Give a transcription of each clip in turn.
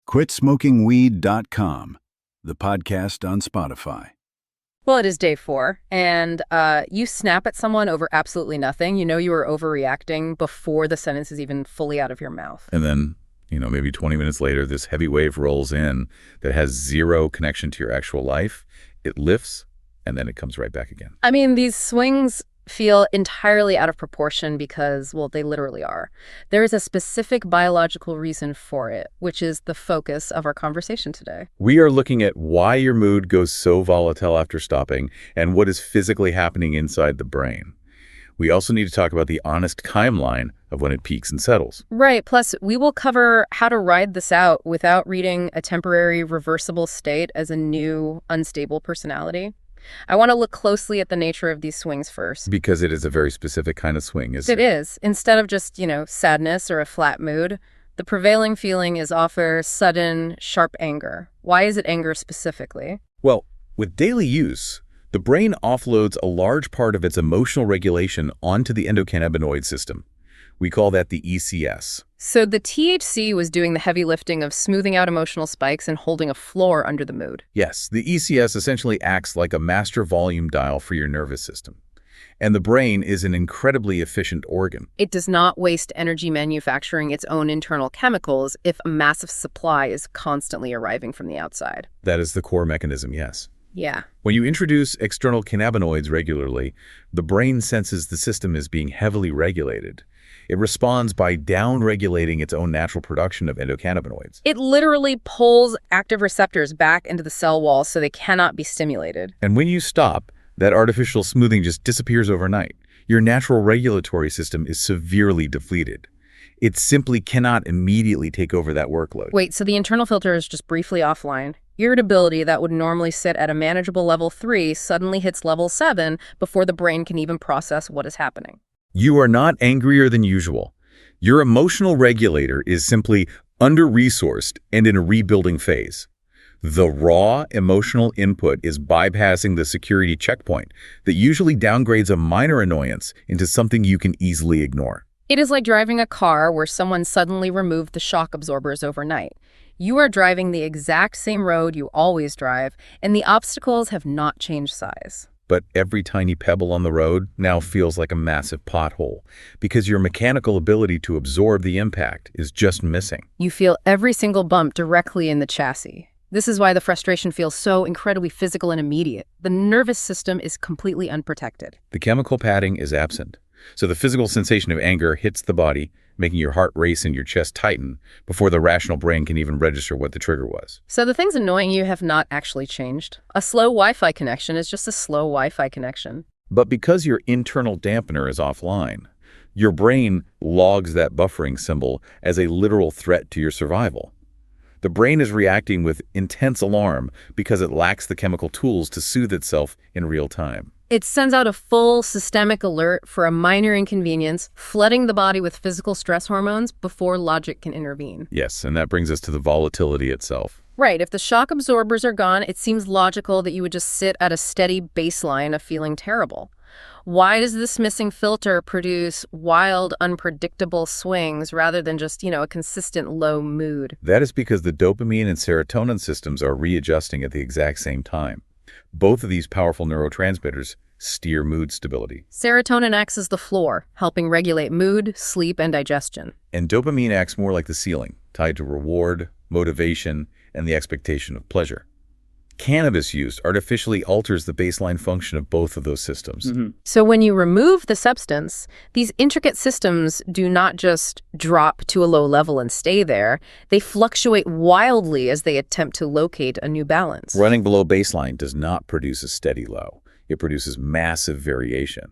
QuitSmokingWeed.com, the podcast on Spotify. Well, it is day 4, and you snap at someone over absolutely nothing. You know you are overreacting before the sentence is even fully out of your mouth. And then, maybe 20 minutes later, this heavy wave rolls in that has zero connection to your actual life. It lifts, and then it comes right back again. I mean, these swings feel entirely out of proportion because, well, they literally are. There is a specific biological reason for it, which is the focus of our conversation today. We are looking at why your mood goes so volatile after stopping and what is physically happening inside the brain. We also need to talk about the honest timeline of when it peaks and settles. Right. Plus, we will cover how to ride this out without reading a temporary reversible state as a new unstable personality. I want to look closely at the nature of these swings first. Because it is a very specific kind of swing, isn't it? It is. Instead of just, sadness or a flat mood, the prevailing feeling is often sudden, sharp anger. Why is it anger specifically? Well, with daily use, the brain offloads a large part of its emotional regulation onto the endocannabinoid system. We call that the ECS. So the THC was doing the heavy lifting of smoothing out emotional spikes and holding a floor under the mood. Yes, the ECS essentially acts like a master volume dial for your nervous system. And the brain is an incredibly efficient organ. It does not waste energy manufacturing its own internal chemicals if a massive supply is constantly arriving from the outside. That is the core mechanism, yes. Yeah. When you introduce external cannabinoids regularly, the brain senses the system is being heavily regulated. It responds by down-regulating its own natural production of endocannabinoids. It literally pulls active receptors back into the cell wall so they cannot be stimulated. And when you stop, that artificial smoothing just disappears overnight. Your natural regulatory system is severely depleted. It simply cannot immediately take over that workload. Wait, so the internal filter is just briefly offline. Irritability that would normally sit at a manageable level 3 suddenly hits level 7 before the brain can even process what is happening. You are not angrier than usual. Your emotional regulator is simply under-resourced and in a rebuilding phase. The raw emotional input is bypassing the security checkpoint that usually downgrades a minor annoyance into something you can easily ignore. It is like driving a car where someone suddenly removed the shock absorbers overnight. You are driving the exact same road you always drive, and the obstacles have not changed size. But every tiny pebble on the road now feels like a massive pothole because your mechanical ability to absorb the impact is just missing. You feel every single bump directly in the chassis. This is why the frustration feels so incredibly physical and immediate. The nervous system is completely unprotected. The chemical padding is absent. So the physical sensation of anger hits the body, making your heart race and your chest tighten before the rational brain can even register what the trigger was. So the things annoying you have not actually changed. A slow Wi-Fi connection is just a slow Wi-Fi connection. But because your internal dampener is offline, your brain logs that buffering symbol as a literal threat to your survival. The brain is reacting with intense alarm because it lacks the chemical tools to soothe itself in real time. It sends out a full systemic alert for a minor inconvenience, flooding the body with physical stress hormones before logic can intervene. Yes, and that brings us to the volatility itself. Right. If the shock absorbers are gone, it seems logical that you would just sit at a steady baseline of feeling terrible. Why does this missing filter produce wild, unpredictable swings rather than just, a consistent low mood? That is because the dopamine and serotonin systems are readjusting at the exact same time. Both of these powerful neurotransmitters steer mood stability. Serotonin acts as the floor, helping regulate mood, sleep, and digestion. And dopamine acts more like the ceiling, tied to reward, motivation, and the expectation of pleasure. Cannabis use artificially alters the baseline function of both of those systems. So when you remove the substance, these intricate systems do not just drop to a low level and stay there. They fluctuate wildly as they attempt to locate a new balance. Running below baseline does not produce a steady low. It produces massive variation.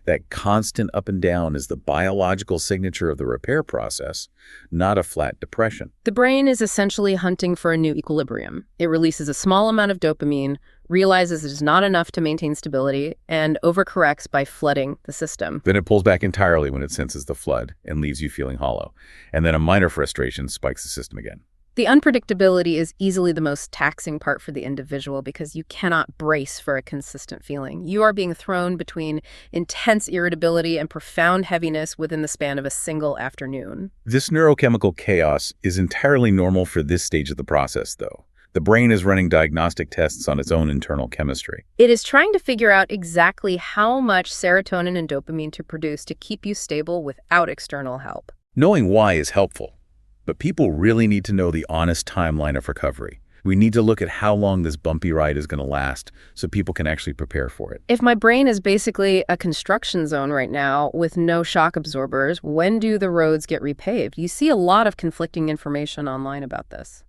That constant up and down is the biological signature of the repair process, not a flat depression. The brain is essentially hunting for a new equilibrium. It releases a small amount of dopamine, realizes it is not enough to maintain stability, and overcorrects by flooding the system. Then it pulls back entirely when it senses the flood and leaves you feeling hollow. And then a minor frustration spikes the system again. The unpredictability is easily the most taxing part for the individual because you cannot brace for a consistent feeling. You are being thrown between intense irritability and profound heaviness within the span of a single afternoon. This neurochemical chaos is entirely normal for this stage of the process, though. The brain is running diagnostic tests on its own internal chemistry. It is trying to figure out exactly how much serotonin and dopamine to produce to keep you stable without external help. Knowing why is helpful, but people really need to know the honest timeline of recovery. We need to look at how long this bumpy ride is going to last so people can actually prepare for it. If my brain is basically a construction zone right now with no shock absorbers, when do the roads get repaved? You see a lot of conflicting information online about this.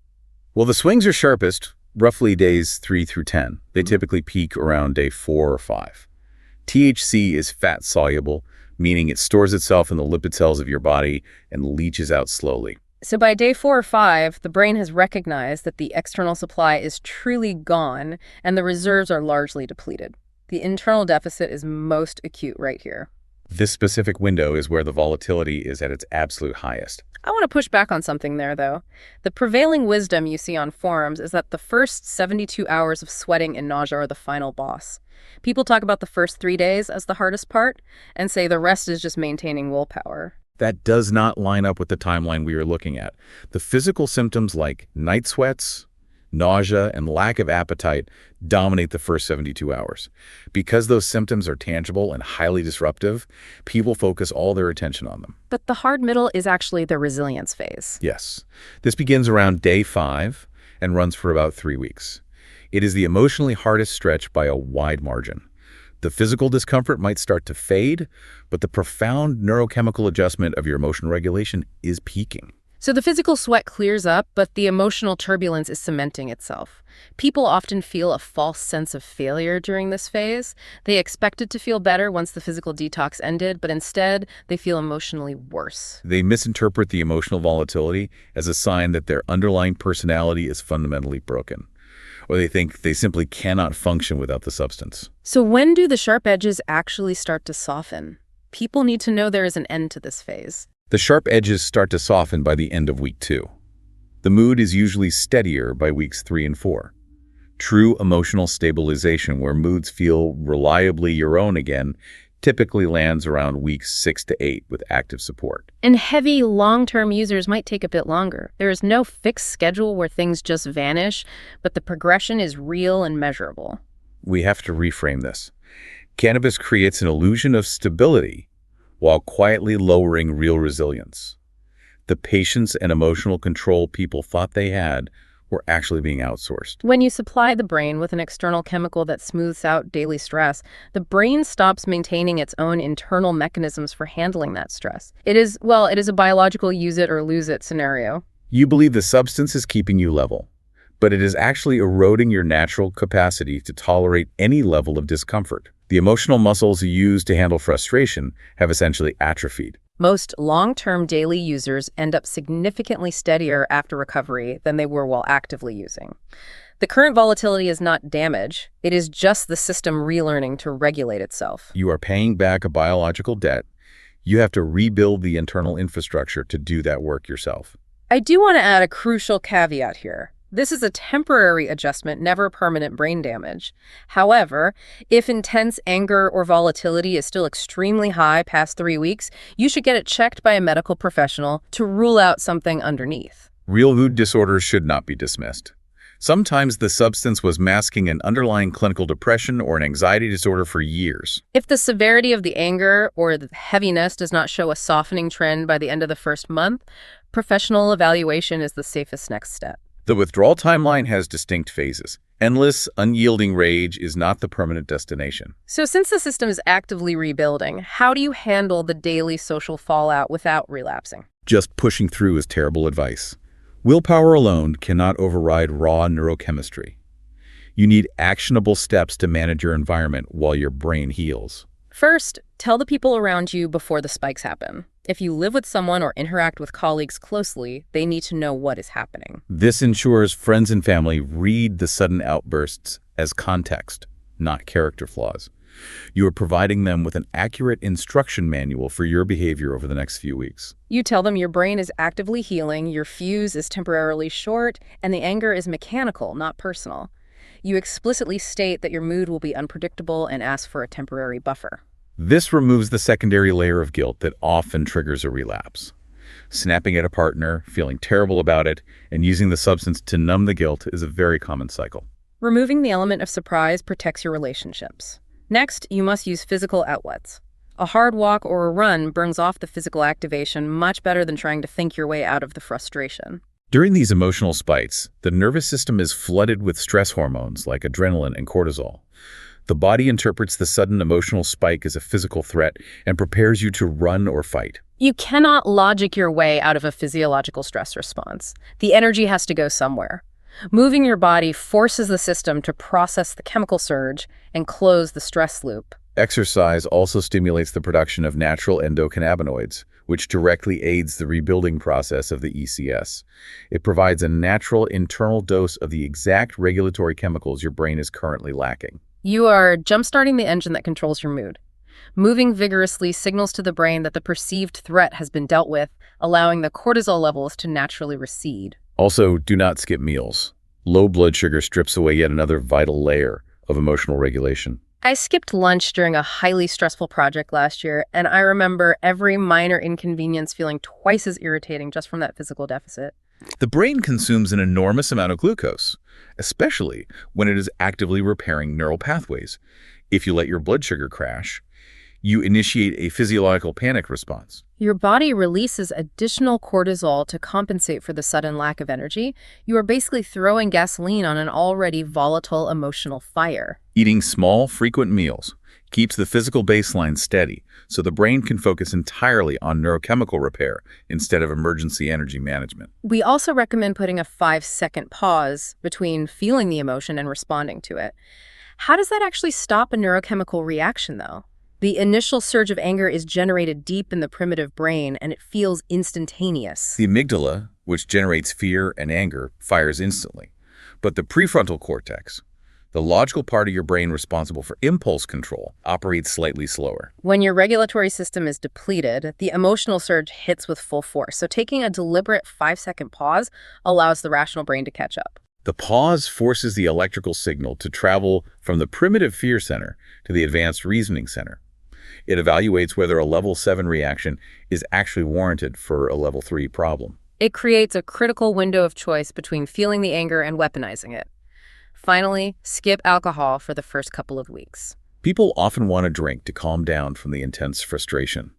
Well, the swings are sharpest, roughly days 3 through 10. They typically peak around day 4 or 5. THC is fat-soluble, meaning it stores itself in the lipid cells of your body and leaches out slowly. So by day 4 or 5, the brain has recognized that the external supply is truly gone and the reserves are largely depleted. The internal deficit is most acute right here. This specific window is where the volatility is at its absolute highest. I want to push back on something there, though. The prevailing wisdom you see on forums is that the first 72 hours of sweating and nausea are the final boss. People talk about the first 3 days as the hardest part and say the rest is just maintaining willpower. That does not line up with the timeline we are looking at. The physical symptoms like night sweats, nausea, and lack of appetite dominate the first 72 hours. Because those symptoms are tangible and highly disruptive, people focus all their attention on them. But the hard middle is actually the resilience phase. Yes. This begins around day 5 and runs for about 3 weeks. It is the emotionally hardest stretch by a wide margin. The physical discomfort might start to fade, but the profound neurochemical adjustment of your emotional regulation is peaking. So the physical sweat clears up, but the emotional turbulence is cementing itself. People often feel a false sense of failure during this phase. They expected to feel better once the physical detox ended, but instead they feel emotionally worse. They misinterpret the emotional volatility as a sign that their underlying personality is fundamentally broken, or they think they simply cannot function without the substance. So when do the sharp edges actually start to soften? People need to know there is an end to this phase. The sharp edges start to soften by the end of week 2. The mood is usually steadier by weeks 3 and 4. True emotional stabilization, where moods feel reliably your own again, typically lands around weeks 6 to 8 with active support. And heavy, long-term users might take a bit longer. There is no fixed schedule where things just vanish, but the progression is real and measurable. We have to reframe this. Cannabis creates an illusion of stability while quietly lowering real resilience. The patience and emotional control people thought they had were actually being outsourced. When you supply the brain with an external chemical that smooths out daily stress, the brain stops maintaining its own internal mechanisms for handling that stress. It is a biological use it or lose it scenario. You believe the substance is keeping you level, but it is actually eroding your natural capacity to tolerate any level of discomfort. The emotional muscles you use to handle frustration have essentially atrophied. Most long-term daily users end up significantly steadier after recovery than they were while actively using. The current volatility is not damage. It is just the system relearning to regulate itself. You are paying back a biological debt. You have to rebuild the internal infrastructure to do that work yourself. I do want to add a crucial caveat here. This is a temporary adjustment, never permanent brain damage. However, if intense anger or volatility is still extremely high past 3 weeks, you should get it checked by a medical professional to rule out something underneath. Real mood disorders should not be dismissed. Sometimes the substance was masking an underlying clinical depression or an anxiety disorder for years. If the severity of the anger or the heaviness does not show a softening trend by the end of the first month, professional evaluation is the safest next step. The withdrawal timeline has distinct phases. Endless, unyielding rage is not the permanent destination. So since the system is actively rebuilding, how do you handle the daily social fallout without relapsing? Just pushing through is terrible advice. Willpower alone cannot override raw neurochemistry. You need actionable steps to manage your environment while your brain heals. First, tell the people around you before the spikes happen. If you live with someone or interact with colleagues closely, they need to know what is happening. This ensures friends and family read the sudden outbursts as context, not character flaws. You are providing them with an accurate instruction manual for your behavior over the next few weeks. You tell them your brain is actively healing, your fuse is temporarily short, and the anger is mechanical, not personal. You explicitly state that your mood will be unpredictable and ask for a temporary buffer. This removes the secondary layer of guilt that often triggers a relapse. Snapping at a partner, feeling terrible about it, and using the substance to numb the guilt is a very common cycle. Removing the element of surprise protects your relationships. Next, you must use physical outlets. A hard walk or a run burns off the physical activation much better than trying to think your way out of the frustration. During these emotional spikes, the nervous system is flooded with stress hormones like adrenaline and cortisol. The body interprets the sudden emotional spike as a physical threat and prepares you to run or fight. You cannot logic your way out of a physiological stress response. The energy has to go somewhere. Moving your body forces the system to process the chemical surge and close the stress loop. Exercise also stimulates the production of natural endocannabinoids, which directly aids the rebuilding process of the ECS. It provides a natural internal dose of the exact regulatory chemicals your brain is currently lacking. You are jump-starting the engine that controls your mood. Moving vigorously signals to the brain that the perceived threat has been dealt with, allowing the cortisol levels to naturally recede. Also, do not skip meals. Low blood sugar strips away yet another vital layer of emotional regulation. I skipped lunch during a highly stressful project last year, and I remember every minor inconvenience feeling twice as irritating just from that physical deficit. The brain consumes an enormous amount of glucose, especially when it is actively repairing neural pathways. If you let your blood sugar crash, you initiate a physiological panic response. Your body releases additional cortisol to compensate for the sudden lack of energy. You are basically throwing gasoline on an already volatile emotional fire. Eating small, frequent meals keeps the physical baseline steady, so the brain can focus entirely on neurochemical repair instead of emergency energy management. We also recommend putting a 5-second pause between feeling the emotion and responding to it. How does that actually stop a neurochemical reaction, though? The initial surge of anger is generated deep in the primitive brain, and it feels instantaneous. The amygdala, which generates fear and anger, fires instantly. But the prefrontal cortex, the logical part of your brain responsible for impulse control, operates slightly slower. When your regulatory system is depleted, the emotional surge hits with full force. So taking a deliberate 5-second pause allows the rational brain to catch up. The pause forces the electrical signal to travel from the primitive fear center to the advanced reasoning center. It evaluates whether a level 7 reaction is actually warranted for a level 3 problem. It creates a critical window of choice between feeling the anger and weaponizing it. Finally, skip alcohol for the first couple of weeks. People often want a drink to calm down from the intense frustration,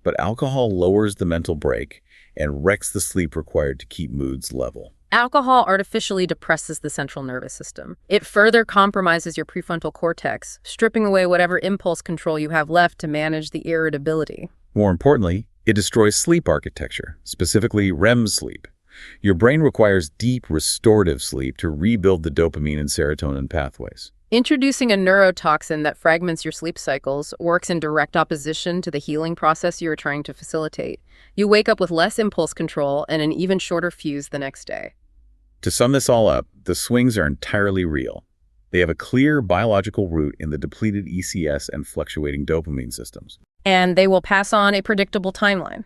but alcohol lowers the mental brake and wrecks the sleep required to keep moods level. Alcohol artificially depresses the central nervous system. It further compromises your prefrontal cortex, stripping away whatever impulse control you have left to manage the irritability. More importantly, it destroys sleep architecture, specifically REM sleep. Your brain requires deep, restorative sleep to rebuild the dopamine and serotonin pathways. Introducing a neurotoxin that fragments your sleep cycles works in direct opposition to the healing process you are trying to facilitate. You wake up with less impulse control and an even shorter fuse the next day. To sum this all up, the swings are entirely real. They have a clear biological root in the depleted ECS and fluctuating dopamine systems. And they will pass on a predictable timeline.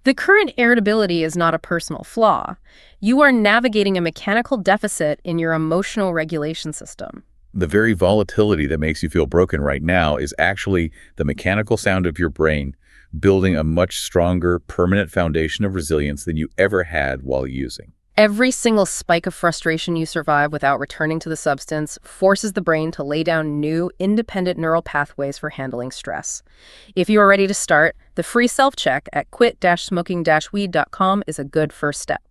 The current irritability is not a personal flaw. You are navigating a mechanical deficit in your emotional regulation system. The very volatility that makes you feel broken right now is actually the mechanical sound of your brain building a much stronger, permanent foundation of resilience than you ever had while using. Every single spike of frustration you survive without returning to the substance forces the brain to lay down new, independent neural pathways for handling stress. If you are ready to start, the free self-check at quit-smoking-weed.com is a good first step.